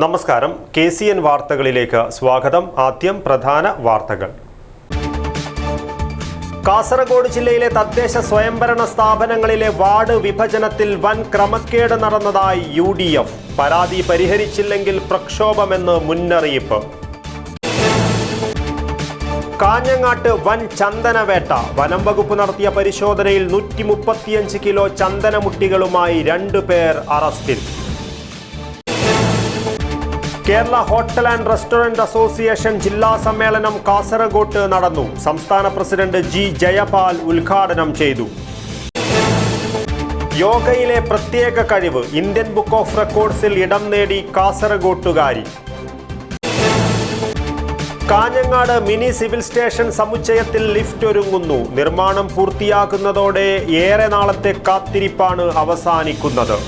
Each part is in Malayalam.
നമസ്കാരം, KCN വാർത്തകളിലേക്ക് സ്വാഗതം. ആദ്യം പ്രധാന വാർത്തകൾ. കാസർഗോഡ് ജില്ലയിലെ തദ്ദേശ സ്വയംഭരണ സ്ഥാപനങ്ങളിലെ വാർഡ് വിഭജനത്തിൽ വൻ ക്രമക്കേട് നടന്നതായി UDF. പരാതി പരിഹരിച്ചില്ലെങ്കിൽ പ്രക്ഷോഭമെന്ന് മുന്നറിയിപ്പ്. കാഞ്ഞങ്ങാട്ട് വൻ ചന്ദനവേട്ട. വനം വകുപ്പ് നടത്തിയ പരിശോധനയിൽ 135 കിലോ ചന്ദനമുട്ടികളുമായി 2 പേർ അറസ്റ്റിൽ. Kerala hotel and restaurant association ജില്ലാ സമ്മേളനം കാസർഗോട്ട് നടന്നു. സംസ്ഥാന പ്രസിഡന്റ് G. ജയപാൽ ഉദ്ഘാടനം ചെയ്തു. യോഗയിലെ പ്രത്യേക കഴിവ്. ഇന്ത്യൻ ബുക്ക് ഓഫ് റെക്കോർഡ്സിൽ ഇടം നേടി കാസർഗോട്ടുകാരി. കാഞ്ഞങ്ങാട് മിനി സിവിൽ സ്റ്റേഷൻ സമുച്ചയത്തിൽ ലിഫ്റ്റ് ഒരുങ്ങുന്നു. നിർമ്മാണം പൂർത്തിയാക്കുന്നതോടെ ഏറെ നാളത്തെ കാത്തിരിപ്പാണ് അവസാനിക്കുന്നത്.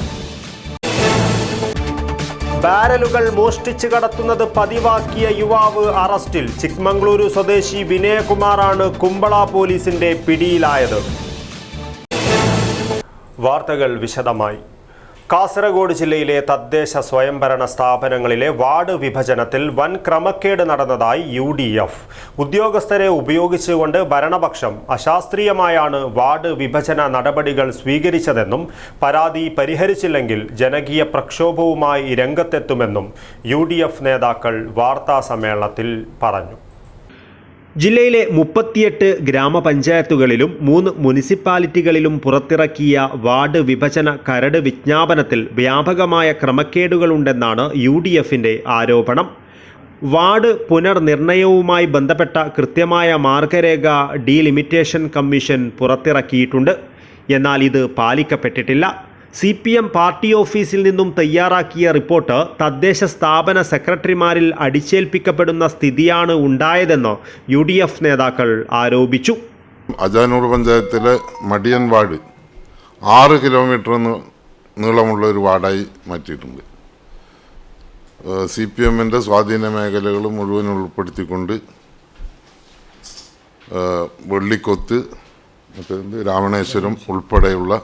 ബാരലുകൾ മോഷ്ടിച്ച് കടത്തുന്നത് പതിവാക്കിയ യുവാവ് അറസ്റ്റിൽ. ചിക്മംഗ്ലൂരു സ്വദേശി വിനയകുമാറാണ് കുമ്പള പോലീസിന്റെ പിടിയിലായത്. വാർത്തകൾ വിശദമായി. കാസർഗോഡ് ജില്ലയിലെ തദ്ദേശ സ്വയംഭരണ സ്ഥാപനങ്ങളിലെ വാർഡ് വിഭജനത്തിൽ വൻ ക്രമക്കേട് നടന്നതായി UDF. ഉദ്യോഗസ്ഥരെ ഉപയോഗിച്ചുകൊണ്ട് ഭരണപക്ഷം അശാസ്ത്രീയമായാണ് വാർഡ് വിഭജന നടപടികൾ സ്വീകരിച്ചതെന്നും പരാതി പരിഹരിച്ചില്ലെങ്കിൽ ജനകീയ പ്രക്ഷോഭവുമായി രംഗത്തെത്തുമെന്നും UDF നേതാക്കൾ വാർത്താസമ്മേളനത്തിൽ പറഞ്ഞു. ജില്ലയിലെ 38 ഗ്രാമപഞ്ചായത്തുകളിലും 3 മുനിസിപ്പാലിറ്റികളിലും പുറത്തിറക്കിയ വാർഡ് വിഭജന കരട് വിജ്ഞാപനത്തിൽ വ്യാപകമായ ക്രമക്കേടുകളുണ്ടെന്നാണ് UDFന്റെ ആരോപണം. വാർഡ് പുനർനിർണയവുമായി ബന്ധപ്പെട്ട കൃത്യമായ മാർഗരേഖ ഡീലിമിറ്റേഷൻ കമ്മീഷൻ പുറത്തിറക്കിയിട്ടുണ്ട്. എന്നാൽ ഇത് പാലിക്കപ്പെട്ടിട്ടില്ല. CPM പാർട്ടി ഓഫീസിൽ നിന്നും തയ്യാറാക്കിയ റിപ്പോർട്ട് തദ്ദേശ സ്ഥാപന സെക്രട്ടറിമാരിൽ അടിച്ചേൽപ്പിക്കപ്പെടുന്ന സ്ഥിതിയാണ് ഉണ്ടായതെന്ന് UDF നേതാക്കൾ ആരോപിച്ചു. അജാനൂർ പഞ്ചായത്തിലെ മടിയൻ വാർഡ് 6 കിലോമീറ്റർ നീളമുള്ള ഒരു വാർഡായി മാറ്റിയിട്ടുണ്ട്. CPMന്റെ സ്വാധീന മേഖലകൾ മുഴുവൻ ഉൾപ്പെടുത്തിക്കൊണ്ട് വെള്ളിക്കൊത്ത്, രാമണേശ്വരം ഉൾപ്പെടെയുള്ള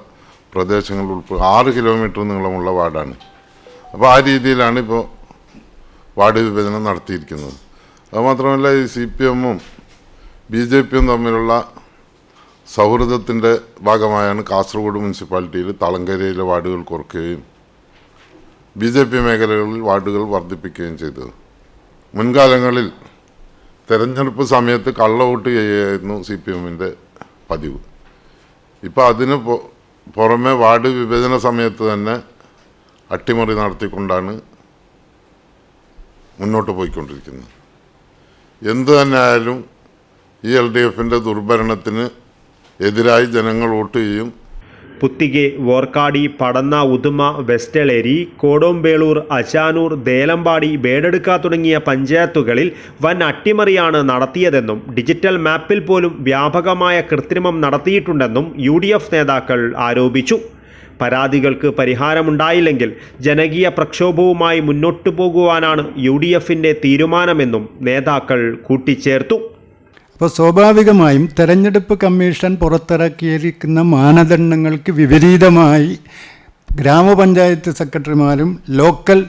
പ്രദേശങ്ങൾ 6 കിലോമീറ്റർ നീളമുള്ള വാർഡാണ്. അപ്പോൾ ആ രീതിയിലാണ് ഇപ്പോൾ വാർഡ് വിഭജനം നടത്തിയിരിക്കുന്നത്. അതുമാത്രമല്ല, ഈ CPMഉം BJPയും തമ്മിലുള്ള സൗഹൃദത്തിൻ്റെ ഭാഗമായാണ് കാസർഗോഡ് മുനിസിപ്പാലിറ്റിയിൽ തളങ്കരയിലെ വാർഡുകൾ കുറയ്ക്കുകയും BJP മേഖലകളിൽ വാർഡുകൾ വർദ്ധിപ്പിക്കുകയും ചെയ്തത്. മുൻകാലങ്ങളിൽ തെരഞ്ഞെടുപ്പ് സമയത്ത് കള്ളവോട്ട് ചെയ്യുകയായിരുന്നു CPMന്റെ പതിവ്. ഇപ്പോൾ അതിന് പുറമെ വാർഡ് വിഭജന സമയത്ത് തന്നെ അട്ടിമറി നടത്തിക്കൊണ്ടാണ് മുന്നോട്ട് പോയിക്കൊണ്ടിരിക്കുന്നത്. എന്തു തന്നെ ആയാലും ഈ LDFന്റെ ദുർഭരണത്തിന് എതിരായി ജനങ്ങൾ വോട്ട് ചെയ്യും. പുത്തികെ, വോർക്കാടി, പടന്ന, ഉദുമ, വെസ്റ്റളേരി, കോടോംബേളൂർ, അച്ചാനൂർ, ദേലമ്പാടി, ബേഡെടുക്ക തുടങ്ങിയ പഞ്ചായത്തുകളിൽ വൻ അട്ടിമറിയാണ് നടത്തിയതെന്നും ഡിജിറ്റൽ മാപ്പിൽ പോലും വ്യാപകമായ കൃത്രിമം നടത്തിയിട്ടുണ്ടെന്നും UDF നേതാക്കൾ ആരോപിച്ചു. പരാതികൾക്ക് പരിഹാരമുണ്ടായില്ലെങ്കിൽ ജനകീയ പ്രക്ഷോഭവുമായി മുന്നോട്ടു പോകുവാനാണ് UDFന്റെ തീരുമാനമെന്നും നേതാക്കൾ കൂട്ടിച്ചേർത്തു. അപ്പോൾ സ്വാഭാവികമായും തെരഞ്ഞെടുപ്പ് കമ്മീഷൻ പുറത്തിറക്കിയിരിക്കുന്ന മാനദണ്ഡങ്ങൾക്ക് വിപരീതമായി ഗ്രാമപഞ്ചായത്ത് സെക്രട്ടറിമാരും ലോക്കൽ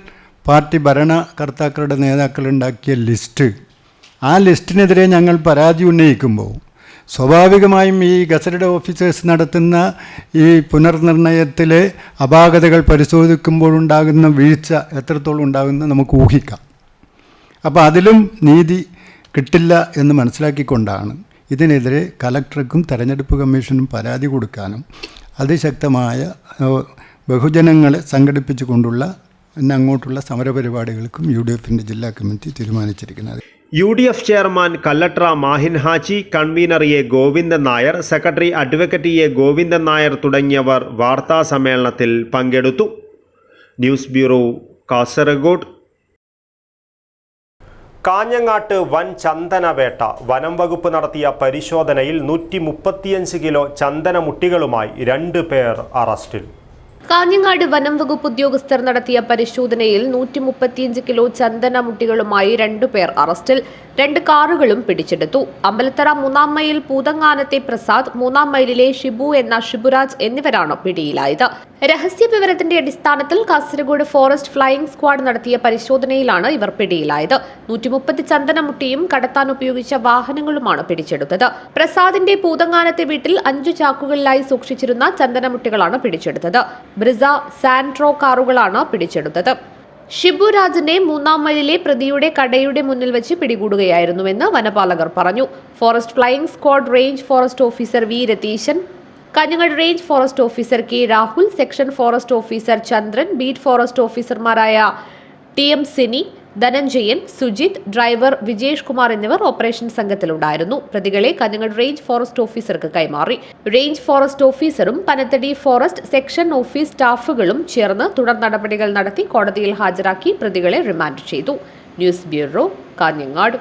പാർട്ടി ഭരണകർത്താക്കളുടെ നേതാക്കളുണ്ടാക്കിയ ലിസ്റ്റ്, ആ ലിസ്റ്റിനെതിരെ ഞങ്ങൾ പരാതി ഉന്നയിക്കുമ്പോൾ സ്വാഭാവികമായും ഈ ഗസറ്റഡ് ഓഫീസേഴ്സ് നടത്തുന്ന ഈ പുനർനിർണയത്തിലെ അപാകതകൾ പരിശോധിക്കുമ്പോഴുണ്ടാകുന്ന വീഴ്ച എത്രത്തോളം ഉണ്ടാകുമെന്ന് നമുക്ക് ഊഹിക്കാം. അപ്പോൾ അതിലും നീതി കിട്ടില്ല എന്ന് മനസ്സിലാക്കിക്കൊണ്ടാണ് ഇതിനെതിരെ കലക്ടർക്കും തെരഞ്ഞെടുപ്പ് കമ്മീഷനും പരാതി കൊടുക്കാനും അതിശക്തമായ ബഹുജനങ്ങളെ സംഘടിപ്പിച്ചു കൊണ്ടുള്ള അങ്ങോട്ടുള്ള സമരപരിപാടികൾക്കും UDFന്റെ ജില്ലാ കമ്മിറ്റി തീരുമാനിച്ചിരിക്കുന്നത്. UDF chairman Kallatra Mahin Haji, convener A. Govindan Nair, secretary advocate A. Govindan Nair തുടങ്ങിയവർ വാർത്താ സമ്മേളനത്തിൽ പങ്കെടുത്തു. News bureau, Kasaragod. കാഞ്ഞങ്ങാട്ട് വൻ ചന്ദനവേട്ട. വനം വകുപ്പ് നടത്തിയ പരിശോധനയിൽ 135 കിലോ ചന്ദനമുട്ടികളുമായി 2 പേർ അറസ്റ്റിൽ. കാഞ്ഞങ്ങാട് വനം വകുപ്പ് ഉദ്യോഗസ്ഥർ നടത്തിയ പരിശോധനയിൽ 135 കിലോ ചന്ദന മുട്ടികളുമായി 2 പേർ അറസ്റ്റിൽ. 2 കാറുകളും പിടിച്ചെടുത്തു. അമ്പലത്തറ 3-ാം മൈൽ പൂതങ്ങാനത്തെ പ്രസാദ്, 3-ാം മൈലിലെ ഷിബു എന്ന ഷിബുരാജ് എന്നിവരാണ് പിടിയിലായത്. രഹസ്യ വിവരത്തിന്റെ അടിസ്ഥാനത്തിൽ കാസർഗോഡ് ഫോറസ്റ്റ് ഫ്ലൈയിംഗ് സ്ക്വാഡ് നടത്തിയ പരിശോധനയിലാണ് ഇവർ പിടിയിലായത്. 130 ചന്ദനമുട്ടിയും കടത്താൻ ഉപയോഗിച്ച വാഹനങ്ങളുമാണ് പിടിച്ചെടുത്തത്. പ്രസാദിന്റെ പൂതങ്ങാനത്തെ വീട്ടിൽ 5 ചാക്കുകളിലായി സൂക്ഷിച്ചിരുന്ന ചന്ദനമുട്ടികളാണ് പിടിച്ചെടുത്തത്. ബ്രിസ, സാൻട്രോ കാറുകളാണ് പിടിച്ചെടുത്തത്. ഷിബുരാജിനെ 3-ാം മൈലിലെ പ്രതിയുടെ കടയുടെ മുന്നിൽ വെച്ച് പിടികൂടുകയായിരുന്നുവെന്ന് വനപാലകർ പറഞ്ഞു. Forest flying squad range forest officer V Ratheeshan, Kanhangad range forest officer K Rahul, section forest officer Chandran, beat forest ഓഫീസർമാരായ TM സിനി, ധനഞ്ജയൻ, സുജിത്, ഡ്രൈവർ വിജേഷ് കുമാർ എന്നിവർ ഓപ്പറേഷൻ സംഘത്തിലുണ്ടായിരുന്നു. പ്രതികളെ കാഞ്ഞങ്ങാട് റേഞ്ച് ഫോറസ്റ്റ് ഓഫീസർക്ക് കൈമാറി. റേഞ്ച് ഫോറസ്റ്റ് ഓഫീസറും പനത്തടി ഫോറസ്റ്റ് സെക്ഷൻ ഓഫീസ് സ്റ്റാഫുകളും ചേർന്ന് തുടർ നടപടികൾ നടത്തി കോടതിയിൽ ഹാജരാക്കി പ്രതികളെ റിമാൻഡ് ചെയ്തു. News bureau, Kanhangad.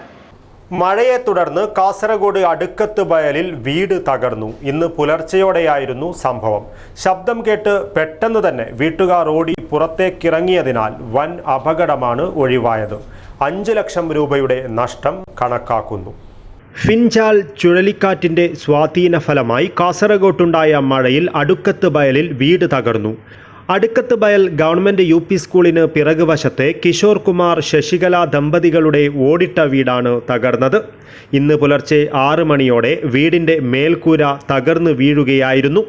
മഴയെ തുടർന്ന് കാസർഗോഡ് അടുക്കത്ത് വയലിൽ വീട് തകർന്നു. ഇന്ന് പുലർച്ചെയോടെയായിരുന്നു സംഭവം. ശബ്ദം കേട്ട് പെട്ടെന്ന് തന്നെ വീട്ടുകാർ ഓടി പുറത്തേക്കിറങ്ങിയതിനാൽ വൻ അപകടമാണ് ഒഴിവായത്. 5 ലക്ഷം രൂപയുടെ നഷ്ടം കണക്കാക്കുന്നു. ഫിൻജാൽ ചുഴലിക്കാറ്റിന്റെ സ്വാധീന ഫലമായി കാസർഗോട്ടുണ്ടായ മഴയിൽ അടുക്കത്ത് വയലിൽ വീട് തകർന്നു. അടുക്കത്ത് ബയൽ ഗവൺമെൻറ് UP സ്കൂളിന് പിറകുവശത്തെ കിഷോർ കുമാർ ശശികല ദമ്പതികളുടെ ഓടിട്ട വീടാണ് തകർന്നത്. ഇന്ന് പുലർച്ചെ 6 മണിയോടെ വീടിൻ്റെ മേൽക്കൂര തകർന്നു വീഴുകയായിരുന്നു.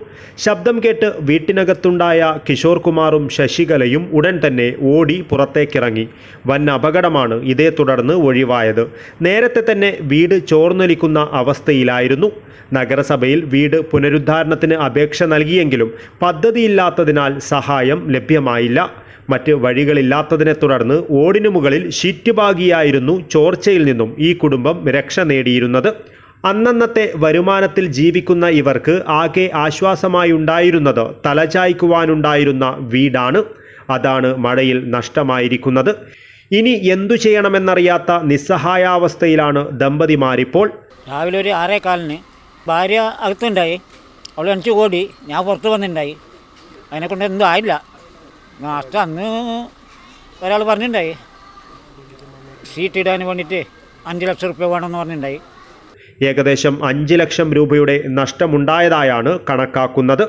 ശബ്ദം കേട്ട് വീട്ടിനകത്തുണ്ടായ കിഷോർ കുമാറും ശശികലയും ഉടൻ തന്നെ ഓടി പുറത്തേക്കിറങ്ങി. വൻ അപകടമാണ് ഇതേ തുടർന്ന് ഒഴിവായത്. നേരത്തെ തന്നെ വീട് ചോർന്നൊലിക്കുന്ന അവസ്ഥയിലായിരുന്നു. നഗരസഭയിൽ വീട് പുനരുദ്ധാരണത്തിന് അപേക്ഷ നൽകിയെങ്കിലും പദ്ധതിയില്ലാത്തതിനാൽ സഹായം ലഭ്യമായില്ല. മറ്റ് വഴികളില്ലാത്തതിനെ തുടർന്ന് ഓടിനു മുകളിൽ ഷീറ്റ് പാകിയായിരുന്നു ചോർച്ചയിൽ നിന്നും ഈ കുടുംബം രക്ഷ നേടിയിരുന്നത്. അന്നന്നത്തെ വരുമാനത്തിൽ ജീവിക്കുന്ന ഇവർക്ക് ആകെ ആശ്വാസമായുണ്ടായിരുന്നത് തലചായ്ക്കുവാനുണ്ടായിരുന്ന വീടാണ്. അതാണ് മഴയിൽ നഷ്ടമായിരിക്കുന്നത്. ഇനി എന്തു ചെയ്യണമെന്നറിയാത്ത നിസ്സഹായാവസ്ഥയിലാണ് ദമ്പതിമാരിപ്പോൾ. രാവിലെ ഒരു 6:15 ഭാര്യ അകത്തുണ്ടായി. അവൾ എണിച്ച് ഓടി, ഞാൻ പുറത്ത് വന്നിട്ടുണ്ടായി. അതിനെക്കൊണ്ട് എന്തും ആയില്ല. നഷ്ടം അന്ന് ഒരാൾ പറഞ്ഞിട്ടുണ്ടായി, ഷീറ്റ് ഇടാൻ വേണ്ടിയിട്ട് 5 ലക്ഷം റുപ്യ വേണമെന്ന് പറഞ്ഞിട്ടുണ്ടായി. ഏകദേശം 5 ലക്ഷം രൂപയുടെ നഷ്ടമുണ്ടായതായാണ് കണക്കാക്കുന്നത്.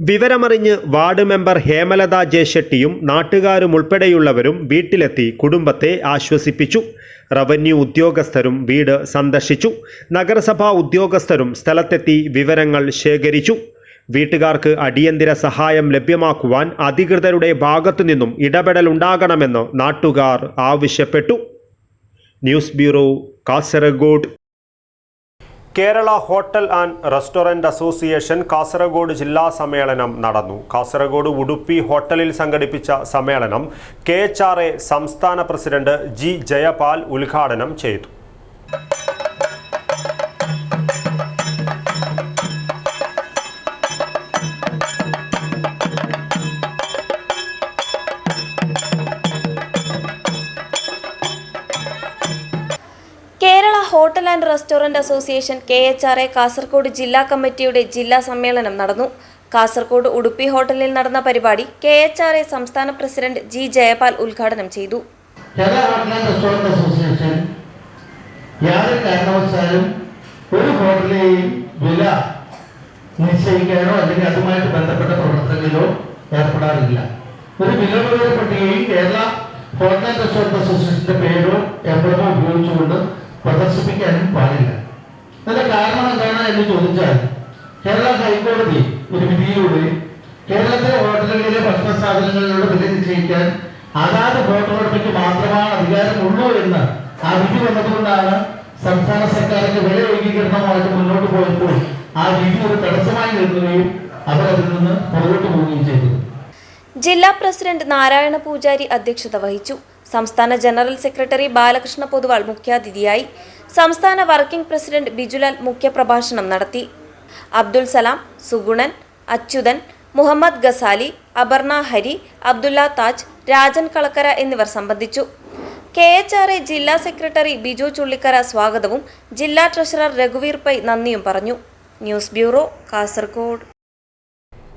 വിവരമറിഞ്ഞ് വാർഡ് മെമ്പർ ഹേമലത ജെ ഷെട്ടിയും നാട്ടുകാരും ഉൾപ്പെടെയുള്ളവരും വീട്ടിലെത്തി കുടുംബത്തെ ആശ്വസിപ്പിച്ചു. റവന്യൂ ഉദ്യോഗസ്ഥരും വീട് സന്ദർശിച്ചു. നഗരസഭാ ഉദ്യോഗസ്ഥരും സ്ഥലത്തെത്തി വിവരങ്ങൾ ശേഖരിച്ചു. വീട്ടുകാർക്ക് അടിയന്തര സഹായം ലഭ്യമാക്കുവാൻ അധികൃതരുടെ ഭാഗത്തു നിന്നും ഇടപെടലുണ്ടാകണമെന്ന് നാട്ടുകാർ ആവശ്യപ്പെട്ടു. News bureau, Kasaragod. Kerala hotel and restaurant association Kasaragod ജില്ലാ സമ്മേളനം നടന്നു. കാസർഗോഡ് ഉടുപ്പി ഹോട്ടലിൽ സംഘടിപ്പിച്ച സമ്മേളനം KHRA സംസ്ഥാന പ്രസിഡന്റ് G ജയപാൽ ഉദ്ഘാടനം ചെയ്തു. Kerala hotel and restaurant association KHRA Kasaragod ജില്ലാ കമ്മിറ്റിയുടെ ജില്ലാ സമ്മേളനം നടന്നു. കാസർഗോഡ് ഉടുപ്പി ഹോട്ടലിൽ നടന്ന പരിപാടി KHRA സംസ്ഥാന പ്രസിഡന്റ് G ജയപാൽ ഉദ്ഘാടനം ചെയ്തു. Kerala hotel and restaurant association യാതൊരു കാരണവശാലും ഒരു ഹോട്ടലിലെയും വില നിശ്ചയിക്കാനോ അല്ലെങ്കിൽ അതുമായിട്ട് ബന്ധപ്പെട്ട പ്രവർത്തനങ്ങളിലോ ഏർപ്പെടാറില്ല. ഒരു വിലകളുടെ പട്ടികയിൽ കേരള ഹോട്ടൽ ആൻഡ് റെസ്റ്റോറൻറ്റ് അസോസിയേഷന്റെ പേരോ എപ്പോഴോ ഉപയോഗിച്ചുകൊണ്ട് പ്രദർശിപ്പിക്കാനും പാടില്ല. അതിന്റെ കാരണം എന്താണ് എന്ന് ചോദിച്ചാൽ, കേരള ഹൈക്കോടതി ഒരു വിധിയിലൂടെ കേരളത്തിലെ ഹോട്ടലുകളിലെ ഭക്ഷണ സാധനങ്ങളുടെ വില നിശ്ചയിക്കാൻ അതാത് ഹോട്ടൽ ഉടമയ്ക്ക് മാത്രമാണ് അധികാരമുള്ളൂ എന്ന് ആ വിധി വന്നതുകൊണ്ടാണ് സംസ്ഥാന സർക്കാരിന്റെ വില ഏകീകരണമായിട്ട് മുന്നോട്ട് പോയപ്പോൾ ആ വിധി ഒരു തടസ്സമായി നിൽക്കുകയും അവർ അതിൽ നിന്ന് പുറകോട്ട് പോവുകയും ചെയ്തത്. ജില്ലാ പ്രസിഡന്റ് നാരായണ പൂജാരി അധ്യക്ഷത വഹിച്ചു. സംസ്ഥാന ജനറൽ സെക്രട്ടറി ബാലകൃഷ്ണ പൊതുവാൾ മുഖ്യാതിഥിയായി. സംസ്ഥാന വർക്കിംഗ് പ്രസിഡന്റ് ബിജുലാൽ മുഖ്യപ്രഭാഷണം നടത്തി. അബ്ദുൽ സലാം, സുഗുണൻ, അച്യുതൻ, മുഹമ്മദ് ഗസാലി, അപർണ ഹരി, അബ്ദുല്ല താജ്, രാജൻ കളക്കര എന്നിവർ സംബന്ധിച്ചു. KHRA ജില്ലാ സെക്രട്ടറി ബിജു ചുള്ളിക്കര സ്വാഗതവും ജില്ലാ ട്രഷറർ രഘുവീർ പൈ നന്ദിയും പറഞ്ഞു. News bureau, Kasaragod.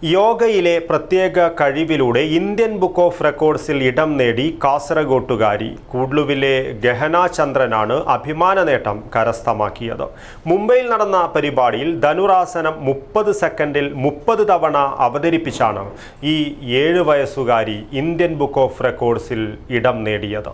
യോഗയിലെ പ്രത്യേക കഴിവിലൂടെ ഇന്ത്യൻ ബുക്ക് ഓഫ് റെക്കോർഡ്സിൽ ഇടം നേടി കാസർഗോട്ടുകാരി കൂഡ്ലുവിലെ ഗഹന ചന്ദ്രനാണ് അഭിമാന നേട്ടം കരസ്ഥമാക്കിയത്. മുംബൈയിൽ നടന്ന പരിപാടിയിൽ ധനുരാസനം 30 സെക്കൻഡിൽ 30 തവണ അവതരിപ്പിച്ചാണ് ഈ 7 വയസ്സുകാരി ഇന്ത്യൻ ബുക്ക് ഓഫ് റെക്കോർഡ്സിൽ ഇടം നേടിയത്.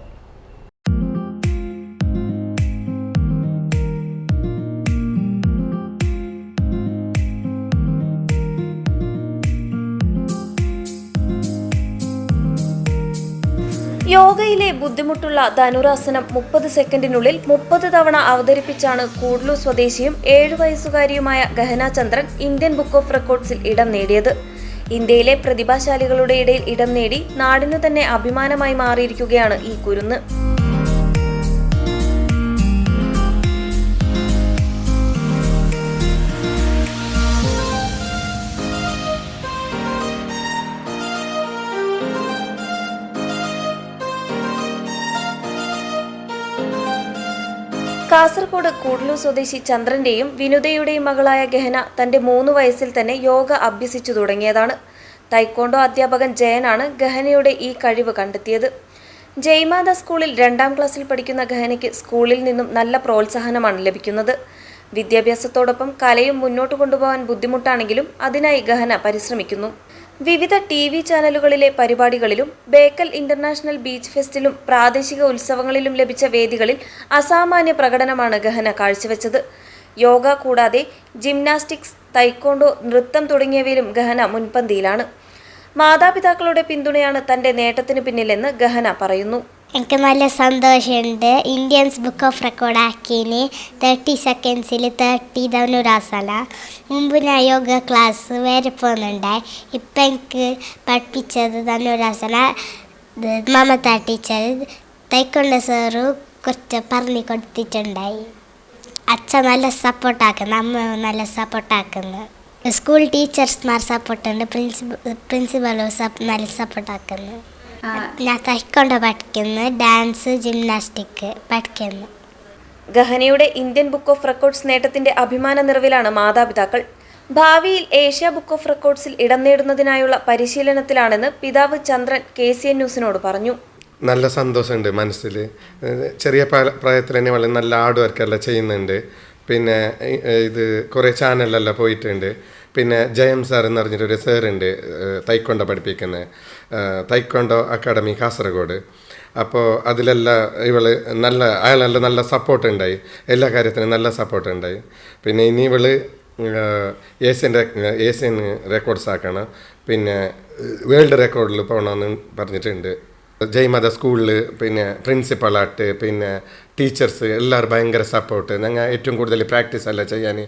യോഗയിലെ ബുദ്ധിമുട്ടുള്ള ധനുരാസനം 30 സെക്കൻഡിനുള്ളിൽ 30 തവണ അവതരിപ്പിച്ചാണ് കൂഡ്ലു സ്വദേശിയും 7 വയസ്സുകാരിയുമായ ഗഹന ചന്ദ്രൻ ഇന്ത്യൻ ബുക്ക് ഓഫ് റെക്കോർഡ്സിൽ ഇടം നേടിയത്. ഇന്ത്യയിലെ പ്രതിഭാശാലികളുടെ ഇടയിൽ ഇടം നേടി നാടിനു തന്നെ അഭിമാനമായി മാറിയിരിക്കുകയാണ് ഈ കുരുന്ന്. കാസർഗോഡ് കൂഡ്ലു സ്വദേശി ചന്ദ്രന്റെയും വിനുതയുടെയും മകളായ ഗഹന തന്റെ 3 വയസ്സിൽ തന്നെ യോഗ അഭ്യസിച്ചു തുടങ്ങിയതാണ്. തൈക്കോണ്ടോ അധ്യാപകൻ ജയനാണ് ഗഹനയുടെ ഈ കഴിവ് കണ്ടെത്തിയത്. ജയ്മാത സ്കൂളിൽ 2ാം ക്ലാസ്സിൽ പഠിക്കുന്ന ഗഹനയ്ക്ക് സ്കൂളിൽ നിന്നും നല്ല പ്രോത്സാഹനമാണ് ലഭിക്കുന്നത്. വിദ്യാഭ്യാസത്തോടൊപ്പം കലയും മുന്നോട്ട് കൊണ്ടുപോകാൻ ബുദ്ധിമുട്ടാണെങ്കിലും അതിനായി ഗഹന പരിശ്രമിക്കുന്നു. വിവിധ TV ചാനലുകളിലെ പരിപാടികളിലും ബേക്കൽ ഇന്റർനാഷണൽ ബീച്ച് ഫെസ്റ്റിലും പ്രാദേശിക ഉത്സവങ്ങളിലും ലഭിച്ച വേദികളിൽ അസാമാന്യ പ്രകടനമാണ് ഗഹന കാഴ്ചവെച്ചത്. യോഗ കൂടാതെ ജിംനാസ്റ്റിക്സ്, തൈക്കോണ്ടോ, നൃത്തം തുടങ്ങിയവയിലും ഗഹന മുൻപന്തിയിലാണ്. മാതാപിതാക്കളുടെ പിന്തുണയാണ് തന്റെ നേട്ടത്തിന് പിന്നിലെന്ന് ഗഹന പറയുന്നു. എനിക്ക് നല്ല സന്തോഷമുണ്ട്. ഇന്ത്യൻസ് ബുക്ക് ഓഫ് റെക്കോർഡ് ആക്കിയതിന് 30 സെക്കൻഡ്സിൽ 30 ധനുരാസന. മുമ്പ് ഞാൻ യോഗ ക്ലാസ് വരെ പോകുന്നുണ്ടായി. ഇപ്പം എനിക്ക് പഠിപ്പിച്ചത് ധനുരാസന മമത ടീച്ചർ, തൈക്കൊണ്ട സാറ് കുറച്ച് പറഞ്ഞു കൊടുത്തിട്ടുണ്ടായി. അച്ഛൻ നല്ല സപ്പോർട്ടാക്കുന്നു, അമ്മ നല്ല സപ്പോർട്ടാക്കുന്നു, സ്കൂൾ ടീച്ചേഴ്സ്മാർ സപ്പോർട്ടുണ്ട്, പ്രിൻസിപ്പലും നല്ല സപ്പോർട്ടാക്കുന്നു. ഞാൻ തൈക്കൊണ്ട പഠിക്കുന്നു, ഡാൻസ്, ജിംനാസ്റ്റിക് പഠിക്കുന്നു. ഗഹനയുടെ ഇന്ത്യൻ ബുക്ക് ഓഫ് റെക്കോർഡ്സ് നേട്ടത്തിന്റെ അഭിമാന നിറവിലാണ് മാതാപിതാക്കൾ. ഭാവിയിൽ ഏഷ്യ ബുക്ക് ഓഫ് റെക്കോർഡ്സിൽ ഇടം നേടുന്നതിനായുള്ള പരിശീലനത്തിലാണെന്ന് പിതാവ് ചന്ദ്രൻ KCN ന്യൂസിനോട് പറഞ്ഞു. നല്ല സന്തോഷമുണ്ട് മനസ്സിൽ. ചെറിയ പ്രായത്തിൽ തന്നെ വളരെ നല്ല ഹാർഡ് വർക്കെല്ലാം ചെയ്യുന്നുണ്ട്. പിന്നെ ഇത് കുറേ ചാനലിലെല്ലാം പോയിട്ടുണ്ട്. പിന്നെ ജയം സാർ എന്ന് പറഞ്ഞിട്ടൊരു സാറുണ്ട് തൈക്കൊണ്ട പഠിപ്പിക്കുന്നത്, തൈക്കൊണ്ടോ അക്കാഡമി കാസർഗോഡ്. അപ്പോൾ അതിലെല്ലാം അയാളെല്ലാം നല്ല സപ്പോർട്ട് ഉണ്ടായി, എല്ലാ കാര്യത്തിനും നല്ല സപ്പോർട്ട് ഉണ്ടായി. പിന്നെ ഇനി ഇവള് ഏഷ്യൻ റെക്കോർഡ്സ് ആക്കണം, പിന്നെ വേൾഡ് റെക്കോർഡിൽ പോകണമെന്ന് പറഞ്ഞിട്ടുണ്ട്. ജയ്മാത സ്കൂളിൽ പിന്നെ പ്രിൻസിപ്പളായിട്ട് പിന്നെ ടീച്ചേഴ്സ് എല്ലാവരും ഭയങ്കര സപ്പോർട്ട്. ഞങ്ങൾ ഏറ്റവും കൂടുതൽ പ്രാക്ടീസ് എല്ലാം ചെയ്യാൻ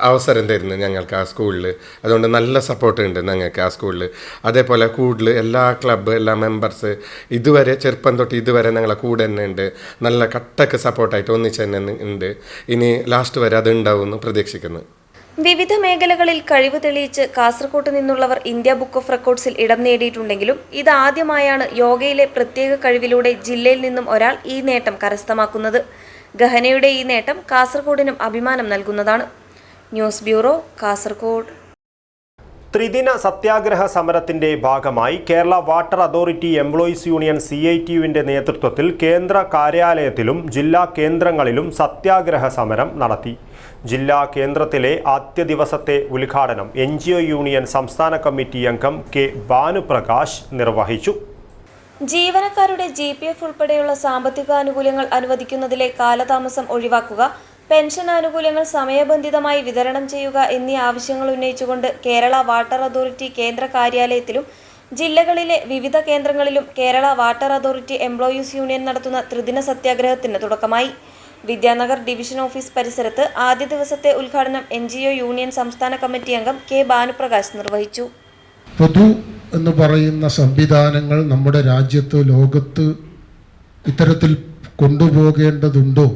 അവസരം തരുന്നു ഞങ്ങൾക്ക് ആ സ്കൂളിൽ. അതുകൊണ്ട് നല്ല സപ്പോർട്ട് ഉണ്ട് ഞങ്ങൾക്ക് ആ സ്കൂളിൽ. അതേപോലെ കൂടുതൽ എല്ലാ ക്ലബ്ബ്, എല്ലാ മെമ്പേഴ്സ് ഇതുവരെ ചെറുപ്പം തൊട്ട് ഇതുവരെ ഞങ്ങളെ കൂടെ തന്നെ ഉണ്ട്. നല്ല കട്ടക്ക് സപ്പോർട്ടായിട്ട് ഒന്നിച്ച് തന്നെ ഉണ്ട്. ഇനി ലാസ്റ്റ് വരെ അത് ഉണ്ടാവുമെന്ന് പ്രതീക്ഷിക്കുന്നു. വിവിധ മേഖലകളിൽ കഴിവ് തെളിയിച്ച് കാസർകോട്ട് നിന്നുള്ളവർ ഇന്ത്യ ബുക്ക് ഓഫ് റെക്കോർഡ്സിൽ ഇടം നേടിയിട്ടുണ്ടെങ്കിലും ഇതാദ്യമായാണ് യോഗയിലെ പ്രത്യേക കഴിവിലൂടെ ജില്ലയിൽ നിന്നും ഒരാൾ ഈ നേട്ടം കരസ്ഥമാക്കുന്നത്. ഗഹനയുടെ ഈ നേട്ടം കാസർഗോഡിനും അഭിമാനം നൽകുന്നതാണ്. News bureau, Kasaragod. ത്രിദിന സത്യാഗ്രഹ സമരത്തിന്റെ ഭാഗമായി Kerala water authority employees union CITUവിന്റെ നേതൃത്വത്തിൽ കേന്ദ്ര കാര്യാലയത്തിലും ജില്ലാ കേന്ദ്രങ്ങളിലും സത്യാഗ്രഹ സമരം നടത്തി. ജില്ലാ കേന്ദ്രത്തിലെ ആദ്യ ദിവസത്തെ ഉദ്ഘാടനം NGO യൂണിയൻ സംസ്ഥാന കമ്മിറ്റി അംഗം K. ഭാനുപ്രകാശ് നിർവഹിച്ചു. ജീവനക്കാരുടെ GPF ഉൾപ്പെടെയുള്ള സാമ്പത്തിക ആനുകൂല്യങ്ങൾ അനുവദിക്കുന്നതിലെ കാലതാമസം ഒഴിവാക്കുക, പെൻഷൻ ആനുകൂല്യങ്ങൾ സമയബന്ധിതമായി വിതരണം ചെയ്യുക എന്നീ ആവശ്യങ്ങൾ ഉന്നയിച്ചുകൊണ്ട് കേരള വാട്ടർ അതോറിറ്റി കേന്ദ്ര കാര്യാലയത്തിലും ജില്ലകളിലെ വിവിധ കേന്ദ്രങ്ങളിലും Kerala water authority employees union നടത്തുന്ന ത്രിദിന സത്യാഗ്രഹത്തിന് തുടക്കമായി. വിദ്യാനഗർ ഡിവിഷൻ ഓഫീസ് പരിസരത്ത് ആദ്യ ദിവസത്തെ ഉദ്ഘാടനം NGO യൂണിയൻ സംസ്ഥാന കമ്മിറ്റി അംഗം K. ഭാനുപ്രകാശ് നിർവഹിച്ചു. പൊതു എന്ന് പറയുന്ന സംവിധാനങ്ങൾ നമ്മുടെ രാജ്യത്ത്, ലോകത്ത് ഇത്തരത്തിൽ കൊണ്ടുപോകേണ്ടതുണ്ടോ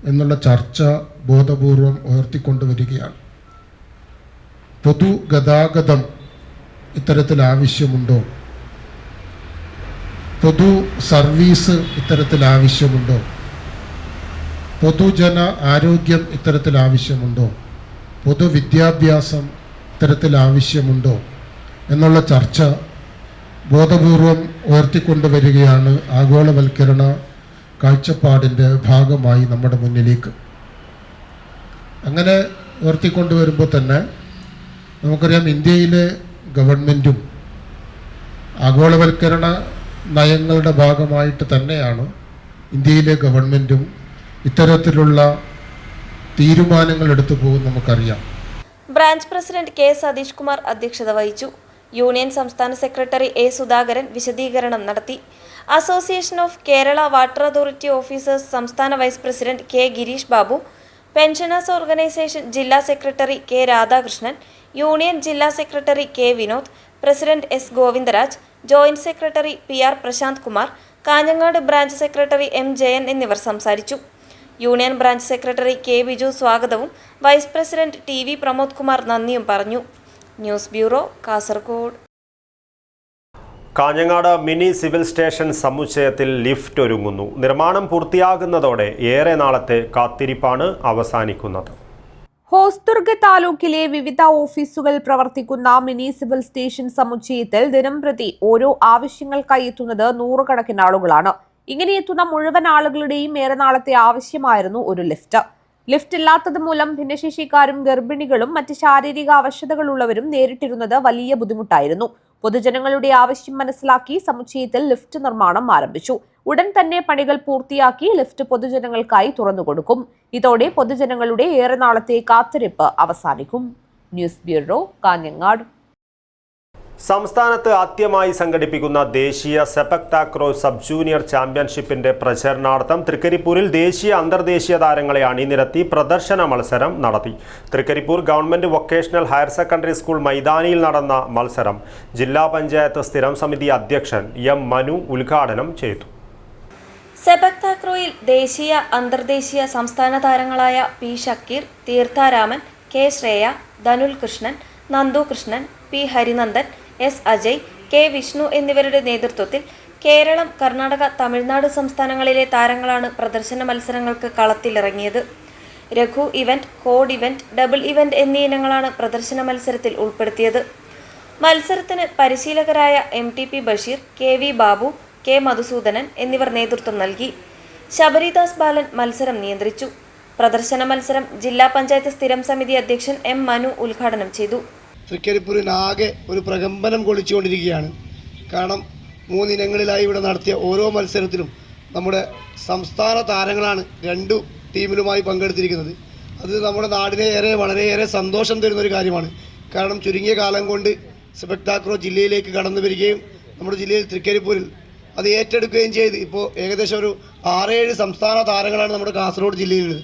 എന്നുള്ള ചർച്ച ബോധപൂർവം ഉയർത്തിക്കൊണ്ടുവരികയാണ്. പൊതു ഗതാഗതം ഇത്തരത്തിൽ ആവശ്യമുണ്ടോ? പൊതു സർവീസ് ഇത്തരത്തിൽ ആവശ്യമുണ്ടോ? പൊതുജന ആരോഗ്യം ഇത്തരത്തിൽ ആവശ്യമുണ്ടോ? പൊതുവിദ്യാഭ്യാസം ഇത്തരത്തിൽ ആവശ്യമുണ്ടോ? എന്നുള്ള ചർച്ച ബോധപൂർവം ഉയർത്തിക്കൊണ്ടുവരികയാണ് ആഗോളവൽക്കരണ കാഴ്ചപ്പാടിൻ്റെ ഭാഗമായി നമ്മുടെ മുന്നിലേക്ക്. അങ്ങനെ ഉയർത്തിക്കൊണ്ടുവരുമ്പോൾ തന്നെ നമുക്കറിയാം, ഇന്ത്യയിലെ ഗവൺമെൻറ്റും ആഗോളവൽക്കരണ നയങ്ങളുടെ ഭാഗമായിട്ട് തന്നെയാണ് ഇന്ത്യയിലെ ഗവൺമെൻറ്റും ഇത്തരത്തിലുള്ള തീരുമാനങ്ങൾ എടുത്തു പോകും നമുക്കറിയാം. Branch president K Satheesh Kumar അധ്യക്ഷത വഹിച്ചു. യൂണിയൻ സംസ്ഥാന സെക്രട്ടറി എ സുധാകരൻ വിശദീകരണം നടത്തി. Association of Kerala water authority officers സംസ്ഥാന vice president K Girish Babu, pensioners organisation ജില്ലാ സെക്രട്ടറി കെ രാധാകൃഷ്ണൻ, യൂണിയൻ ജില്ലാ secretary K Vinod, president S Govindaraj, joint secretary P R Prashanth Kumar, Kanhangad branch secretary M Jayan എന്നിവർ സംസാരിച്ചു. Union branch secretary K Biju സ്വാഗതവും vice president T V Pramod Kumar നന്ദിയും പറഞ്ഞു. News bureau, Kasaragod. Kanhangad mini civil station സമുച്ചയത്തിൽ ലിഫ്റ്റ് ഒരുങ്ങുന്നു. നിർമ്മാണം പൂർത്തിയാകുന്നതോടെ ഏറെ നാളത്തെ കാത്തിരിപ്പാണ് അവസാനിക്കുന്നത്. ഹോസ്ദുർഗ് താലൂക്കിലെ വിവിധ ഓഫീസുകൾ പ്രവർത്തിക്കുന്ന മിനി സിവിൽ സ്റ്റേഷൻ സമുച്ചയത്തിൽ ദിനംപ്രതി ഓരോ ആവശ്യങ്ങൾക്കായി എത്തുന്നത് നൂറുകണക്കിന് ആളുകളാണ്. ഇങ്ങനെ എത്തുന്ന മുഴുവൻ ആളുകളുടെയും ഏറെ നാളത്തെ ആവശ്യമായിരുന്നു ഒരു ലിഫ്റ്റ്. ലിഫ്റ്റ് ഇല്ലാത്തത് മൂലം ഭിന്നശേഷിക്കാരും ഗർഭിണികളും മറ്റ് ശാരീരിക അവശതകളുള്ളവരും നേരിട്ടിരുന്നത് വലിയ ബുദ്ധിമുട്ടായിരുന്നു. പൊതുജനങ്ങളുടെ ആവശ്യം മനസ്സിലാക്കി സമുച്ചയത്തിൽ ലിഫ്റ്റ് നിർമ്മാണം ആരംഭിച്ചു. ഉടൻ തന്നെ പണികൾ പൂർത്തിയാക്കി ലിഫ്റ്റ് പൊതുജനങ്ങൾക്കായി തുറന്നുകൊടുക്കും. ഇതോടെ പൊതുജനങ്ങളുടെ ഏറെ നാളത്തെ കാത്തിരിപ്പ് അവസാനിക്കും. News bureau, Kanhangad. സംസ്ഥാനത്ത് ആദ്യമായി സംഘടിപ്പിക്കുന്ന ദേശീയ സെപക് താക്രോ സബ് ജൂനിയർ ചാമ്പ്യൻഷിപ്പിന്റെ പ്രചരണാർത്ഥം തൃക്കരിപ്പൂരിൽ ദേശീയ അന്തർദേശീയ താരങ്ങളെ അണിനിരത്തി പ്രദർശന മത്സരം നടത്തി. Thrikaripur government vocational higher secondary school മൈതാനിയിൽ നടന്ന മത്സരം ജില്ലാ പഞ്ചായത്ത് സ്ഥിരം സമിതി അധ്യക്ഷൻ എം മനു ഉദ്ഘാടനം ചെയ്തു. സെപക് താക്രോയിൽ ദേശീയ അന്തർദേശീയ സംസ്ഥാന താരങ്ങളായ P Shakeer, Theertharaman, K Shreya, Dhanul Krishnan, Nandu Krishnan, P Harinandan, S Ajay, K Vishnu എന്നിവരുടെ നേതൃത്വത്തിൽ കേരളം, കർണാടക, തമിഴ്നാട് സംസ്ഥാനങ്ങളിലെ താരങ്ങളാണ് പ്രദർശന മത്സരങ്ങൾക്ക് കളത്തിലിറങ്ങിയത്. രഘു event, quad event, double event എന്നീ ഇനങ്ങളാണ് പ്രദർശന മത്സരത്തിൽ ഉൾപ്പെടുത്തിയത്. മത്സരത്തിന് പരിശീലകരായ MTP Basheer, KV Babu, K Madhusoodanan എന്നിവർ നേതൃത്വം നൽകി. ശബരിദാസ് ബാലൻ മത്സരം നിയന്ത്രിച്ചു. പ്രദർശന മത്സരം ജില്ലാ പഞ്ചായത്ത് സ്ഥിരം സമിതി അധ്യക്ഷൻ എം മനു ഉദ്ഘാടനം ചെയ്തു. തൃക്കരിപ്പൂരിനാകെ ഒരു പ്രകമ്പനം കൊള്ളിച്ചുകൊണ്ടിരിക്കുകയാണ്. കാരണം 3 ഇനങ്ങളിലായി ഇവിടെ നടത്തിയ ഓരോ മത്സരത്തിലും നമ്മുടെ സംസ്ഥാന താരങ്ങളാണ് 2 ടീമിലുമായി പങ്കെടുത്തിരിക്കുന്നത്. അത് നമ്മുടെ നാടിനെ വളരെയേറെ സന്തോഷം തരുന്നൊരു കാര്യമാണ്. കാരണം ചുരുങ്ങിയ കാലം കൊണ്ട് സെപക് താക്രോ ജില്ലയിലേക്ക് കടന്നു വരികയും നമ്മുടെ ജില്ലയിൽ തൃക്കരിപ്പൂരിൽ അത് ഏറ്റെടുക്കുകയും ചെയ്ത് ഇപ്പോൾ ഏകദേശം ഒരു 6-7 സംസ്ഥാന താരങ്ങളാണ് നമ്മുടെ കാസർഗോഡ് ജില്ലയിലുള്ളത്.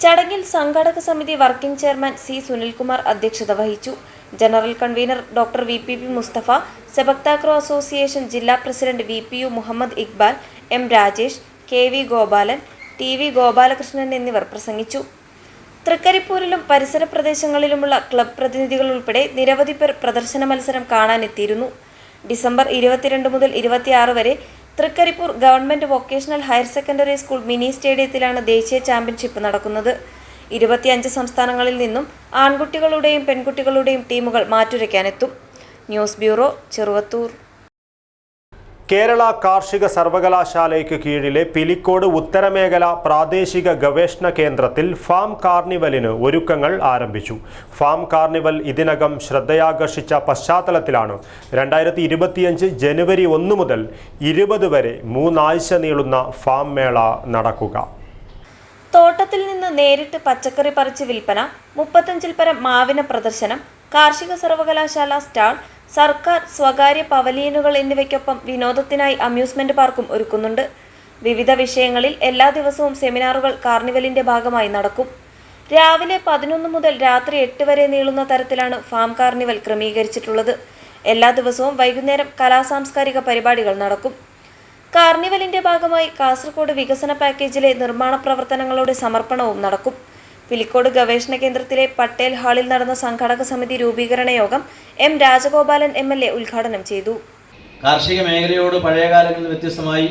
ചടങ്ങിൽ സംഘാടക സമിതി വർക്കിംഗ് ചെയർമാൻ സി സുനിൽകുമാർ അധ്യക്ഷത വഹിച്ചു. General convener doctor VPP Musthafa, സെപക് താക്രോ അസോസിയേഷൻ ജില്ലാ president VPU Muhammad Iqbal, M Rajesh, KV Gopalan, TV Gopalakrishnan എന്നിവർ പ്രസംഗിച്ചു. തൃക്കരിപ്പൂരിലും പരിസര പ്രദേശങ്ങളിലുമുള്ള ക്ലബ് പ്രതിനിധികൾ ഉൾപ്പെടെ നിരവധി പേർ പ്രദർശന മത്സരം കാണാനെത്തിയിരുന്നു. ഡിസംബർ 22 മുതൽ 26 വരെ Thrikaripur government vocational higher secondary school mini സ്റ്റേഡിയത്തിലാണ് ദേശീയ ചാമ്പ്യൻഷിപ്പ് നടക്കുന്നത്. 25 സംസ്ഥാനങ്ങളിൽ നിന്നും ആൺകുട്ടികളുടെയും പെൺകുട്ടികളുടെയും ടീമുകൾ മാറ്റുരയ്ക്കാനെത്തും. News bureau, Cheruvathur. കേരള കാർഷിക സർവകലാശാലയ്ക്ക് കീഴിലെ പിലിക്കോട് ഉത്തരമേഖല പ്രാദേശിക ഗവേഷണ കേന്ദ്രത്തിൽ ഫാം കാർണിവലിന് ഒരുക്കങ്ങൾ ആരംഭിച്ചു. ഫാം കാർണിവൽ ഇതിനകം ശ്രദ്ധയാകർഷിച്ച പശ്ചാത്തലത്തിലാണ് 2025 ജനുവരി 1 മുതൽ 20 വരെ 3 ആഴ്ച നീളുന്ന ഫാം മേള നടക്കുക. തോട്ടത്തിൽ നിന്ന് നേരിട്ട് പച്ചക്കറി പറിച്ച് വിൽപ്പന, 35-ൽ പരം മാവിന പ്രദർശനം, കാർഷിക സർവകലാശാല സ്റ്റാൾ, സർക്കാർ സ്വകാര്യ പവലിയനുകൾ എന്നിവയ്ക്കൊപ്പം വിനോദത്തിനായി അമ്യൂസ്മെന്റ് പാർക്കും ഒരുക്കുന്നുണ്ട്. വിവിധ വിഷയങ്ങളിൽ എല്ലാ ദിവസവും സെമിനാറുകൾ കാർണിവലിന്റെ ഭാഗമായി നടക്കും. രാവിലെ 11 മുതൽ രാത്രി 8 വരെ നീളുന്ന തരത്തിലാണ് ഫാം കാർണിവൽ ക്രമീകരിച്ചിട്ടുള്ളത്. എല്ലാ ദിവസവും വൈകുന്നേരം കലാസാംസ്കാരിക പരിപാടികൾ നടക്കും. കാർണിവലിന്റെ ഭാഗമായി കാസർഗോഡ് വികസന പാക്കേജിലെ നിർമ്മാണ പ്രവർത്തനങ്ങളുടെ സമർപ്പണവും നടക്കും. പിലിക്കോട് ഗവേഷണ കേന്ദ്രത്തിലെ പട്ടേൽ ഹാളിൽ നടന്ന സംഘാടക സമിതി രൂപീകരണ യോഗം M രാജഗോപാലൻ MLA ഉദ്ഘാടനം ചെയ്തു. കാർഷിക മേഖലയോട് പഴയ കാലങ്ങളിൽ വ്യത്യസ്തമായി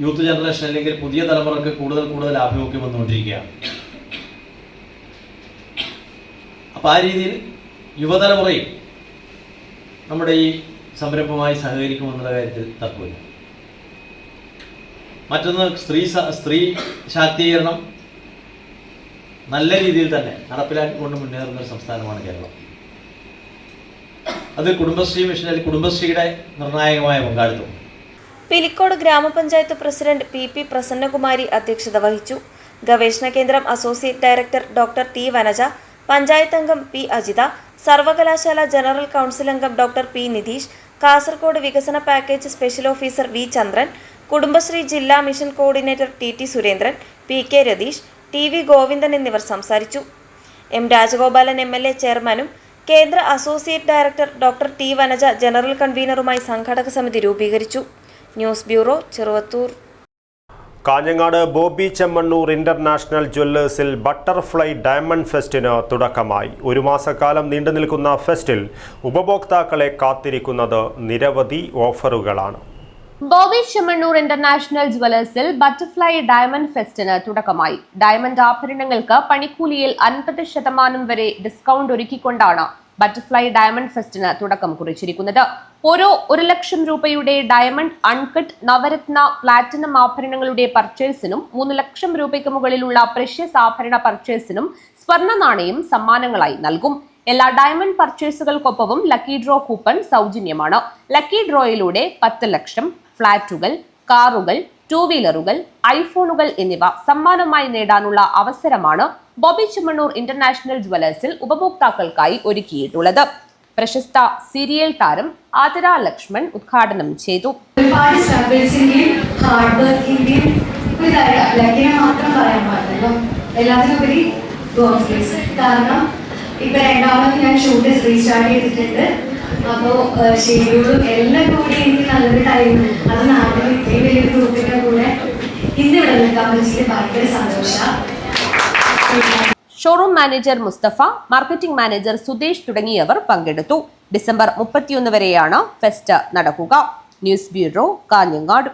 യൂത്ത് ജനറേഷൻ അല്ലെങ്കിൽ പുതിയ തലമുറക്ക് കൂടുതൽ ആഭിമുഖ്യം വന്നുകൊണ്ടിരിക്കുകയാണ്. അപ്പോൾ ആ രീതിയിൽ യുവതലമുറയും നമ്മുടെ ഈ സംരംഭവുമായി സഹകരിക്കുമെന്നുള്ള കാര്യത്തിൽ തർക്കമില്ല. മറ്റൊന്ന് സ്ത്രീ ശാക്തീകരണം നല്ല രീതിയിൽ തന്നെ നടപ്പിലാക്കിക്കൊണ്ട് മുന്നേറുന്ന ഒരു സംസ്ഥാനമാണ് കേരളം. അത് കുടുംബശ്രീ മിഷനിൽ കുടുംബശ്രീയുടെ നിർണായകമായ പങ്കാളിത്തം. പിലിക്കോട് ഗ്രാമപഞ്ചായത്ത് പ്രസിഡന്റ് പി പ്രസന്നകുമാരി അധ്യക്ഷത വഹിച്ചു. ഗവേഷണ കേന്ദ്രം associate director doctor T Vanaja, panchayat അംഗം പി അജിത, സർവകലാശാല ജനറൽ കൗൺസിൽ അംഗം ഡോക്ടർ പി നിതീഷ്, കാസർഗോഡ് വികസന package special officer V Chandran, Kudumbashree ജില്ലാ mission coordinator T Surendran, P Ratheesh, T Govindan എന്നിവർ സംസാരിച്ചു. എം രാജഗോപാലൻ MLA ചെയർമാനും കേന്ദ്ര associate director doctor T Vanaja general കൺവീനറുമായി സംഘാടക സമിതി രൂപീകരിച്ചു. News bureau, Cheruvathur. Kanhangad Boby Chemmanur international ജ്വല്ലേഴ്സിൽ ബട്ടർഫ്ലൈ ഡയമണ്ട് ഫെസ്റ്റിന് തുടക്കമായി. ഒരു മാസക്കാലം നീണ്ടു നിൽക്കുന്ന ഫെസ്റ്റിൽ ഉപഭോക്താക്കളെ കാത്തിരിക്കുന്നത് നിരവധി ഓഫറുകളാണ്. ബോബി ചെമ്മണ്ണൂർ ഇന്റർനാഷണൽ ജ്വല്ലേഴ്സിൽ ബട്ടർഫ്ലൈ ഡയമണ്ട് ഫെസ്റ്റിന് തുടക്കമായി. ഡയമണ്ട് ആഭരണങ്ങൾക്ക് പണിക്കൂലിയിൽ 50% വരെ ഡിസ്കൗണ്ട് ഒരുക്കിക്കൊണ്ടാണ് ബട്ടർഫ്ലൈ ഡയമണ്ട് ഫെസ്റ്റിന് തുടക്കം കുറിച്ചിരിക്കുന്നത്. ഓരോ 1 ലക്ഷം രൂപയുടെ ഡയമണ്ട് അൺകട്ട് നവരത്ന പ്ലാറ്റിനം ആഭരണങ്ങളുടെ പർച്ചേസിനും 3 ലക്ഷം രൂപയ്ക്ക് മുകളിലുള്ള പ്രഷ്യസ് ആഭരണ പർച്ചേസിനും സ്വർണ്ണ നാണയം സമ്മാനങ്ങളായി നൽകും. എല്ലാ ഡയമണ്ട് പർച്ചേസുകൾക്കൊപ്പവും ലക്കി ഡ്രോ കൂപ്പൺ സൗജന്യമാണ്. ലക്കി ഡ്രോയിലൂടെ 10 ലക്ഷം ഫ്ളാറ്റുകൾ, കാറുകൾ, 2 വീലറുകൾ, ഐഫോണുകൾ എന്നിവ സമ്മാനമായി നേടാനുള്ള അവസരമാണ് ബോബി ചെമ്മണ്ണൂർ ഇന്റർനാഷണൽ ജ്വല്ലേഴ്സിൽ ഉപഭോക്താക്കൾക്കായി ഒരുക്കിയിട്ടുള്ളത്. പ്രശസ്ത സീരിയൽ താരം ആതിര ലക്ഷ്മൺ ഉദ്ഘാടനം ചെയ്തു. ഒരുപാട് സ്ട്രഗിൾസിന്റെയും ഹാർഡ് വർക്കിന്റെയും ലക്കിനെ മാത്രം പറയാൻ പാടില്ല, എല്ലാത്തിനുപരി ഗോഡ് ഗ്രേസ്. കാരണം ഇപ്പൊ രണ്ടാമത് ഞാൻ ഷൂട്ട് റീസ്റ്റാർട്ട് ചെയ്തിട്ടുണ്ട്. അപ്പോൾ ഷെഡ്യൂളും എല്ലാം കൂടി എനിക്ക് നല്ലൊരു ടൈം, അത് നാട്ടിൽ ഇത്രയും വലിയൊരു ഗ്രൂപ്പിന്റെ കൂടെ ഇന്നിവിടെ നിൽക്കാൻ പറ്റിയിട്ട് ഭയങ്കര സന്തോഷം. Showroom manager Mustafa, marketing manager Sudesh തുടങ്ങിയവർ പങ്കെടുത്തു. ഡിസംബർ 31 വരെയാണ് ഫെസ്റ്റ് നടക്കുക. News bureau, Kanhangad.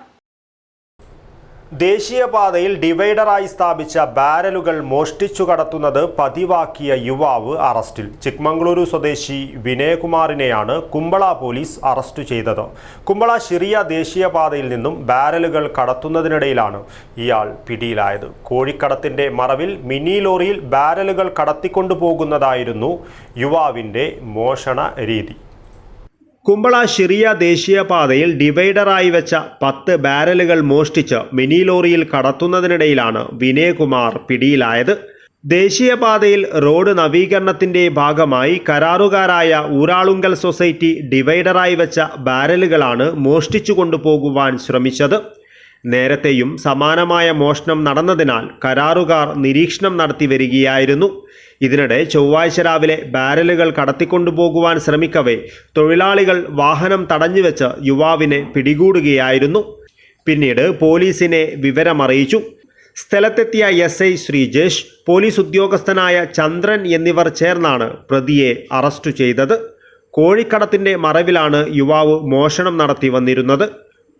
ദേശീയപാതയിൽ ഡിവൈഡറായി സ്ഥാപിച്ച ബാരലുകൾ മോഷ്ടിച്ചു കടത്തുന്നത് പതിവാക്കിയ യുവാവ് അറസ്റ്റിൽ. ചിക്മംഗളൂരു സ്വദേശി വിനയകുമാറിനെയാണ് കുമ്പള പോലീസ് അറസ്റ്റ് ചെയ്തത്. കുമ്പള ഷിറിയ ദേശീയപാതയിൽ നിന്നും ബാരലുകൾ കടത്തുന്നതിനിടയിലാണ് ഇയാൾ പിടിയിലായത്. കോഴിക്കടത്തിന്റെ മറവിൽ മിനി ലോറിയിൽ ബാരലുകൾ കടത്തിക്കൊണ്ടുപോകുന്നതായിരുന്നു യുവാവിൻ്റെ മോഷണ രീതി. കുമ്പള ഷിറിയ ദേശീയപാതയിൽ ഡിവൈഡറായി വെച്ച 10 ബാരലുകൾ മോഷ്ടിച്ച് മിനി ലോറിയിൽ കടത്തുന്നതിനിടയിലാണ് വിനയകുമാർ പിടിയിലായത്. ദേശീയപാതയിൽ റോഡ് നവീകരണത്തിന്റെ ഭാഗമായി കരാറുകാരായ ഊരാളുങ്കൽ സൊസൈറ്റി ഡിവൈഡറായി വെച്ച ബാരലുകളാണ് മോഷ്ടിച്ചു കൊണ്ടുപോകുവാൻ ശ്രമിച്ചത്. നേരത്തെയും സമാനമായ മോഷണം നടന്നതിനാൽ കരാറുകാർ നിരീക്ഷണം നടത്തി വരികയായിരുന്നു. ഇതിനിടെ ചൊവ്വാഴ്ച രാവിലെ ബാരലുകൾ കടത്തിക്കൊണ്ടുപോകുവാൻ ശ്രമിക്കവേ തൊഴിലാളികൾ വാഹനം തടഞ്ഞുവെച്ച് യുവാവിനെ പിടികൂടുകയായിരുന്നു. പിന്നീട് പോലീസിനെ വിവരമറിയിച്ചു. സ്ഥലത്തെത്തിയ SI ശ്രീജേഷ്, പോലീസ് ഉദ്യോഗസ്ഥനായ ചന്ദ്രൻ എന്നിവർ ചേർന്നാണ് പ്രതിയെ അറസ്റ്റ് ചെയ്തത്. കോഴിക്കടത്തിൻ്റെ മറവിലാണ് യുവാവ് മോഷണം നടത്തി വന്നിരുന്നത്.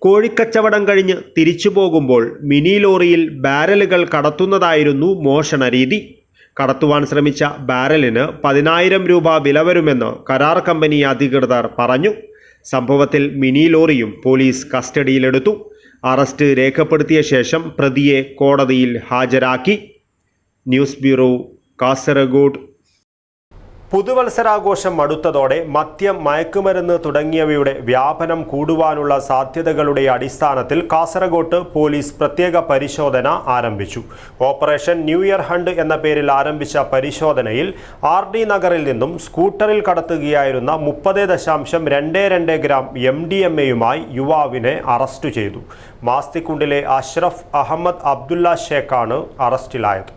കോഴിക്കച്ചവടം കഴിഞ്ഞ് തിരിച്ചു പോകുമ്പോൾ മിനി ലോറിയിൽ ബാരലുകൾ കടത്തുന്നതായിരുന്നു മോഷണ രീതി. കടത്തുവാൻ ശ്രമിച്ച ബാരലിന് 10,000 രൂപ വില വരുമെന്ന് കരാർ കമ്പനി അധികൃതർ പറഞ്ഞു. സംഭവത്തിൽ മിനി ലോറിയും പോലീസ് കസ്റ്റഡിയിലെടുത്തു. അറസ്റ്റ് രേഖപ്പെടുത്തിയ ശേഷം പ്രതിയെ കോടതിയിൽ ഹാജരാക്കി. News bureau, Kasaragod. പുതുവത്സരാഘോഷം അടുത്തതോടെ മദ്യം, മയക്കുമരുന്ന് തുടങ്ങിയവയുടെ വ്യാപനം കൂടുവാനുള്ള സാധ്യതകളുടെ അടിസ്ഥാനത്തിൽ കാസർഗോഡ് പോലീസ് പ്രത്യേക പരിശോധന ആരംഭിച്ചു. ഓപ്പറേഷൻ ന്യൂ ഇയർ ഹണ്ട് എന്ന പേരിൽ ആരംഭിച്ച പരിശോധനയിൽ RD നഗറിൽ നിന്നും സ്കൂട്ടറിൽ കടത്തുകയായിരുന്ന 30.22 ഗ്രാം MDMA-യുമായി യുവാവിനെ അറസ്റ്റ് ചെയ്തു. മാസ്തിക്കുണ്ടിലെ അഷ്റഫ് അഹമ്മദ് അബ്ദുള്ള ഷേഖാണ് അറസ്റ്റിലായത്.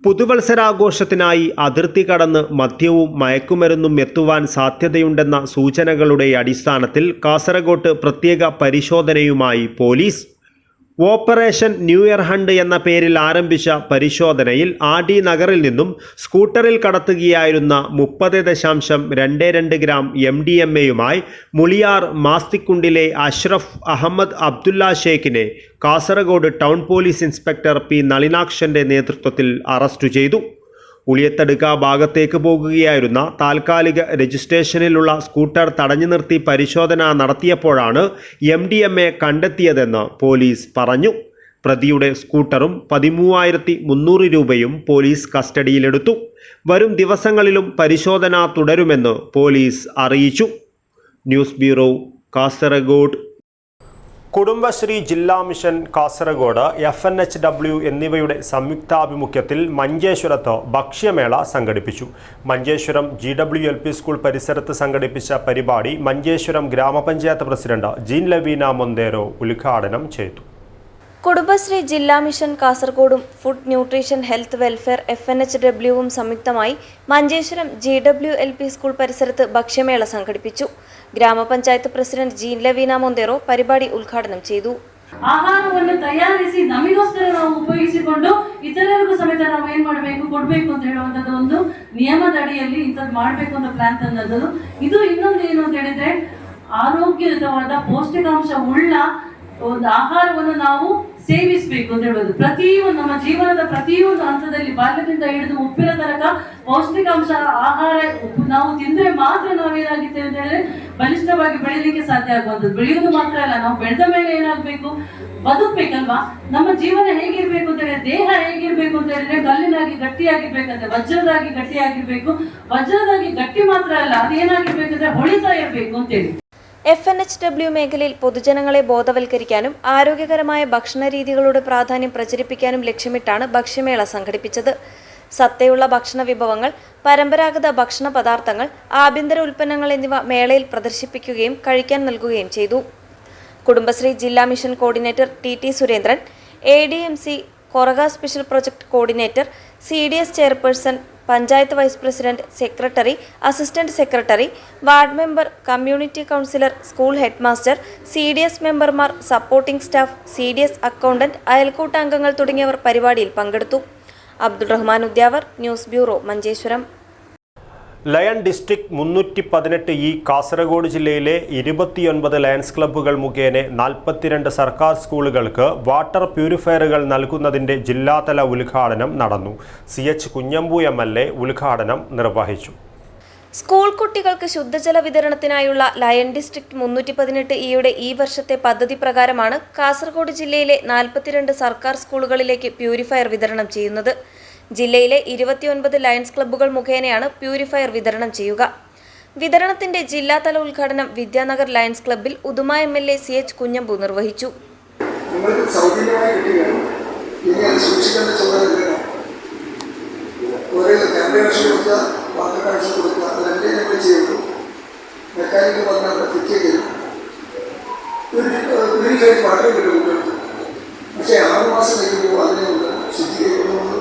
പുതുവത്സരാഘോഷത്തിനായി അതിർത്തി കടന്ന് മദ്യവും മയക്കുമരുന്നും എത്തുവാൻ സാധ്യതയുണ്ടെന്ന സൂചനകളുടെ അടിസ്ഥാനത്തിൽ കാസർഗോഡ് പ്രത്യേക പരിശോധനയുമായി police. Operation new year hunt എന്ന പേരിൽ ആരംഭിച്ച പരിശോധനയിൽ RD നഗറിൽ നിന്നും സ്കൂട്ടറിൽ കടത്തുകയായിരുന്ന 30.22 ഗ്രാം MDMA-യുമായി മുളിയാർ മാസ്തിക്കുണ്ടിലെ അഷ്റഫ് അഹമ്മദ് അബ്ദുള്ള ഷേഖിനെ Kasaragod town police inspector P നളിനാക്ഷൻ്റെ നേതൃത്വത്തിൽ അറസ്റ്റ് ചെയ്തു. ഉളിയത്തടുക്ക ഭാഗത്തേക്ക് പോകുകയായിരുന്ന താൽക്കാലിക രജിസ്ട്രേഷനിലുള്ള സ്കൂട്ടർ തടഞ്ഞു നിർത്തി പരിശോധന നടത്തിയപ്പോഴാണ് MDMA കണ്ടെത്തിയതെന്ന് പോലീസ് പറഞ്ഞു. പ്രതിയുടെ സ്കൂട്ടറും 13,300 രൂപയും പോലീസ് കസ്റ്റഡിയിലെടുത്തു. വരും ദിവസങ്ങളിലും പരിശോധന തുടരുമെന്ന് പോലീസ് അറിയിച്ചു. News bureau, Kasaragod. കുടുംബശ്രീ ജില്ലാ മിഷൻ കാസർഗോഡ്, FNHW എന്നിവയുടെ സംയുക്താഭിമുഖ്യത്തിൽ മഞ്ചേശ്വരത്ത് ഭക്ഷ്യമേള സംഘടിപ്പിച്ചു. മഞ്ചേശ്വരം GWLP സ്കൂൾ പരിസരത്ത് സംഘടിപ്പിച്ച പരിപാടി മഞ്ചേശ്വരം ഗ്രാമപഞ്ചായത്ത് പ്രസിഡന്റ് ജീൻ ലവീന മൊന്തേരോ ഉദ്ഘാടനം ചെയ്തു. കുടുംബശ്രീ ജില്ലാ മിഷൻ കാസർഗോഡും ഫുഡ് ന്യൂട്രീഷൻ ഹെൽത്ത് വെൽഫെയർ FNHWവും സംയുക്തമായി മഞ്ചേശ്വരം GWLP സ്കൂൾ ಪರಿಸರത്ത് ಭಕ್ಷ್ಯಮೇಳ ಸಂಘಟಿಪಿച്ചു. ഗ്രാമപഞ്ചായത്ത് പ്രസിഡന്റ് ജീൻ ലവീന ಮೊಂದೇರೋ ಪರಿಪಾಡಿ ಉದ್ಘಾಟನೆ ചെയ്തു. ಆಹಾರವನ್ನು ತಯಾರಿಸಿ ನಮಗೋಸ್ಕರ ನಾವು ಉಪಯೋಗಿಸಿಕೊಂಡು ಇತರರಿಗೂ ಸಮೇತ ನಾವು ಏನು ಮಾಡಬೇಕು ಕೊಡಬೇಕು ಅಂತ ಹೇಳುವಂಥದ್ದು ಒಂದು ನಿಯಮದ ಅಡಿಯಲ್ಲಿ ಇಂಥದ್ದು ಮಾಡಬೇಕು ಅಂತ ಪ್ಲಾನ್ ತಂದದ್ದು. ಇದು ಇನ್ನೊಂದು ಏನು ಅಂತ ಹೇಳಿದ್ರೆ ಆರೋಗ್ಯಯುತವಾದ ಪೌಷ್ಟಿಕಾಂಶ ಉಳ್ಳ ಒಂದು ಆಹಾರವನ್ನು ನಾವು ಸೇವಿಸಬೇಕು ಅಂತ ಹೇಳೋದು. ಪ್ರತಿಯೊಂದು ನಮ್ಮ ಜೀವನದ ಪ್ರತಿಯೊಂದು ಹಂತದಲ್ಲಿ ಬಾಲ್ಯದಿಂದ ಹಿಡಿದು ಉಪ್ಪಿನ ತನಕ ಪೌಷ್ಟಿಕಾಂಶ ಆಹಾರ ನಾವು ತಿಂದ್ರೆ ಮಾತ್ರ ನಾವೇನಾಗಿದ್ದೇವೆ ಅಂತ ಹೇಳಿದ್ರೆ ಬಲಿಷ್ಠವಾಗಿ ಬೆಳೀಲಿಕ್ಕೆ ಸಾಧ್ಯ ಆಗುವಂಥದ್ದು. ಬೆಳೆಯೋದು ಮಾತ್ರ ಅಲ್ಲ, ನಾವು ಬೆಳೆದ ಮೇಲೆ ಏನಾಗಬೇಕು, ಬದುಕಬೇಕಲ್ವಾ. ನಮ್ಮ ಜೀವನ ಹೇಗಿರ್ಬೇಕು ಅಂತ ಹೇಳಿದ್ರೆ, ದೇಹ ಹೇಗಿರ್ಬೇಕು ಅಂತ ಹೇಳಿದ್ರೆ ಕಲ್ಲಿನಾಗಿ ಗಟ್ಟಿಯಾಗಿರ್ಬೇಕಂತೆ, ವಜ್ರದಾಗಿ ಗಟ್ಟಿಯಾಗಿರ್ಬೇಕು. ವಜ್ರದಾಗಿ ಗಟ್ಟಿ ಮಾತ್ರ ಅಲ್ಲ, ಅದೇನಾಗಿರ್ಬೇಕಂದ್ರೆ ಹೊಳಿತಾ ಇರಬೇಕು ಅಂತೇಳಿ. FNHW മേഖലയിൽ പൊതുജനങ്ങളെ ബോധവൽക്കരിക്കാനും ആരോഗ്യകരമായ ഭക്ഷണരീതികളുടെ പ്രാധാന്യം പ്രചരിപ്പിക്കാനും ലക്ഷ്യമിട്ടാണ് ഭക്ഷ്യമേള സംഘടിപ്പിച്ചത്. സത്തയുള്ള ഭക്ഷണ വിഭവങ്ങൾ, പരമ്പരാഗത ഭക്ഷണ പദാർത്ഥങ്ങൾ, ആഭ്യന്തര ഉൽപ്പന്നങ്ങൾ എന്നിവ മേളയിൽ പ്രദർശിപ്പിക്കുകയും കഴിക്കാൻ നൽകുകയും ചെയ്തു. കുടുംബശ്രീ ജില്ലാ mission coordinator TT Surendran, ADMC Koraga special project coordinator, CDS chairperson, panchayat vice president, secretary, assistant secretary, ward member, community councillor, school head master, CDS മെമ്പർമാർ, സപ്പോർട്ടിംഗ് സ്റ്റാഫ്, CDS അക്കൗണ്ടന്റ്, അയൽക്കൂട്ടാംഗങ്ങൾ തുടങ്ങിയവർ പരിപാടിയിൽ പങ്കെടുത്തു. Abdul Rahman Udyavar, news bureau, Manjeshwaram. Lion district 318E Kasaragod ജില്ലയിലെ 29 ലയൺസ് ക്ലബ്ബുകൾ മുഖേന 42 സർക്കാർ സ്കൂളുകൾക്ക് വാട്ടർ പ്യൂരിഫയറുകൾ നൽകുന്നതിൻ്റെ ജില്ലാതല ഉദ്ഘാടനം നടന്നു. CH കുഞ്ഞമ്പു MLA ഉദ്ഘാടനം നിർവഹിച്ചു. സ്കൂൾ കുട്ടികൾക്ക് ശുദ്ധജല വിതരണത്തിനായുള്ള ലയൺ ഡിസ്ട്രിക്ട് 318Eയുടെ ഈ വർഷത്തെ പദ്ധതി പ്രകാരമാണ് കാസർഗോഡ് ജില്ലയിലെ 42 സർക്കാർ സ്കൂളുകളിലേക്ക് പ്യൂരിഫയർ വിതരണം ചെയ്യുന്നത്. ജില്ലയിലെ 29 ലയൺസ് ക്ലബ്ബുകൾ മുഖേനയാണ് പ്യൂരിഫയർ വിതരണം ചെയ്യുക. വിതരണത്തിന്റെ ജില്ലാതല ഉദ്ഘാടനം വിദ്യാനഗർ ലയൺസ് ക്ലബ്ബിൽ ഉദുമ MLA CH കുഞ്ഞമ്പു നിർവഹിച്ചു. പക്ഷേ 6 മാസം കഴിയുമ്പോൾ അതിനെ ശുദ്ധീകരിക്കണമെന്ന്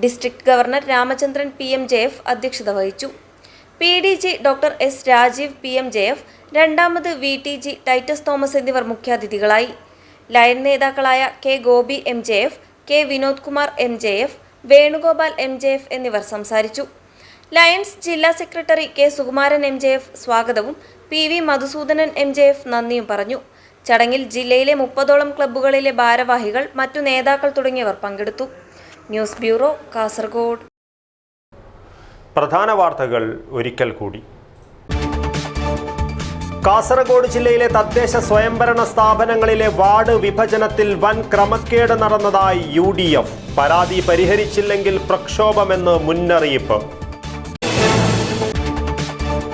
ഡിസ്ട്രിക്ട് ഗവർണർ രാമചന്ദ്രൻ PMJF അധ്യക്ഷത വഹിച്ചു. PDG doctor S Rajeev PMJF, രണ്ടാമത് VTG ടൈറ്റസ് തോമസ് എന്നിവർ മുഖ്യാതിഥികളായി. ലയൺ നേതാക്കളായ K Gopi MJF, K Vinod Kumar MJF, Venugopal MJF എന്നിവർ സംസാരിച്ചു. ലയൺസ് ജില്ലാ സെക്രട്ടറി K സുകുമാരൻ MJF സ്വാഗതവും PV മധുസൂദനൻ MJF നന്ദിയും പറഞ്ഞു. ചടങ്ങിൽ ജില്ലയിലെ 30ഓളം ക്ലബ്ബുകളിലെ ഭാരവാഹികൾ, മറ്റു നേതാക്കൾ തുടങ്ങിയവർ പങ്കെടുത്തു. News bureau, Kasaragod. പ്രധാന വാർത്തകൾ ഒരിക്കൽ കൂടി. കാസർഗോഡ് ജില്ലയിലെ തദ്ദേശ സ്വയംഭരണ സ്ഥാപനങ്ങളിലെ വാർഡ് വിഭജനത്തിൽ വൻ ക്രമക്കേട് നടന്നതായി UDF. പരാതി പരിഹരിച്ചില്ലെങ്കിൽ പ്രക്ഷോഭമെന്ന് മുന്നറിയിപ്പ്.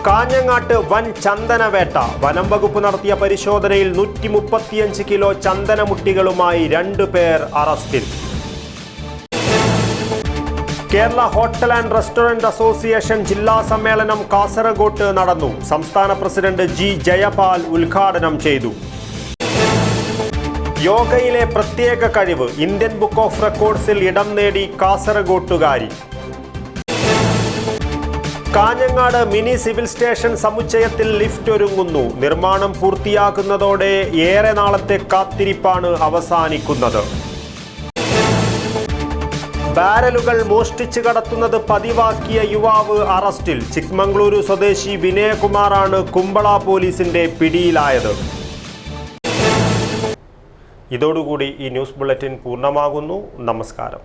കാഞ്ഞങ്ങാട്ട് വൻ ചന്ദനവേട്ട. വനം വകുപ്പ് നടത്തിയ പരിശോധനയിൽ 135 കിലോ ചന്ദനമുട്ടികളുമായി 2 പേർ അറസ്റ്റിൽ. Kerala hotel and restaurant association ജില്ലാ സമ്മേളനം കാസർഗോട്ട് നടന്നു. സംസ്ഥാന പ്രസിഡന്റ് G ജയപാൽ ഉദ്ഘാടനം ചെയ്തു. യോഗയിലെ പ്രത്യേക കഴിവ്. ഇന്ത്യൻ ബുക്ക് ഓഫ് റെക്കോർഡ്സിൽ ഇടം നേടി കാസർഗോട്ടുകാരി. കാഞ്ഞങ്ങാട് മിനി സിവിൽ സ്റ്റേഷൻ സമുച്ചയത്തിൽ ലിഫ്റ്റ് ഒരുങ്ങുന്നു. നിർമ്മാണം പൂർത്തിയാക്കുന്നതോടെ ഏറെ നാളത്തെ കാത്തിരിപ്പാണ് അവസാനിക്കുന്നത്. ബാരലുകൾ മോഷ്ടിച്ച് കടത്തുന്നത് പതിവാക്കിയ യുവാവ് അറസ്റ്റിൽ. ചിക്മംഗ്ലൂരു സ്വദേശി വിനയകുമാറാണ് കുമ്പള പോലീസിന്റെ പിടിയിലായത്. ഇതോടുകൂടി ഈ ന്യൂസ് ബുള്ളറ്റിൻ പൂർണ്ണമാകുന്നു. നമസ്കാരം.